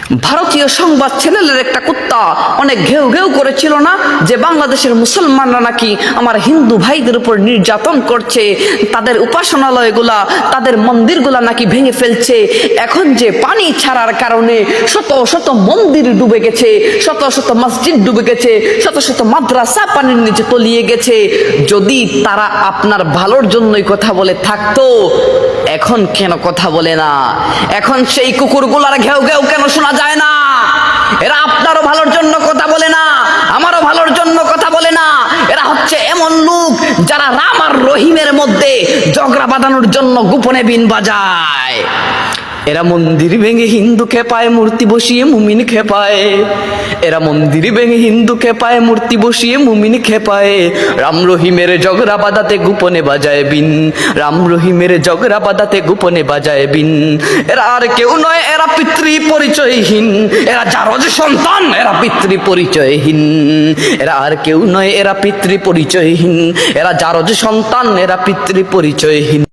ভারতীয় সংবাদ চ্যানেলের একটা কুত্তা অনেক ঘেউ ঘেউ করেছিল না যে বাংলাদেশের মুসলমানরা নাকি আমার হিন্দু ভাইদের উপর নির্যাতন করছে, তাদের উপাসনালয়গুলা, তাদের মন্দিরগুলা নাকি ভেঙে ফেলছে। এখন যে পানি ছাড়ার কারণে শত শত মন্দির ডুবে গেছে, শত শত মসজিদ ডুবে গেছে, শত শত মাদ্রাসা পানির নিচে তলিয়ে গেছে। যদি তারা আপনার ভালোর জন্যই কথা বলে থাকতো, এখন কেন কথা বলে না? এখন সেই কুকুরগুলার ঘেউ ঘেউ কেন শোনা যায় না? এরা আপনারও ভালোর জন্য কথা বলে না, আমারও ভালোর জন্য কথা বলে না। এরা হচ্ছে এমন লোক যারা রাম আর রহিমের মধ্যে ঝগড়া বাঁধানোর জন্য গোপনে বিন বাজায়। এরা মন্দির ভেঙে হিন্দু খেপায়, মূর্তি বসিয়ে মুমিন খেপায়। এরা মন্দির ভেঙে হিন্দু খেপায়, মূর্তি বসিয়ে মুমিন খেপায়। রাম রহিমের ঝগড়া বাঁধাতে গোপনে বাজায় বিন, রাম রহিমের ঝগড়া বাঁধাতে গোপনে বাজায় বিন। এরা আর কেউ নয়, এরা পিতৃ পরিচয়হীন। এরা জারজ সন্তান, এরা পিতৃ পরিচয়হীন। এরা আর কেউ নয়, এরা পিতৃ পরিচয়হীন। এরা জারজ সন্তান, এরা পিতৃ পরিচয়হীন।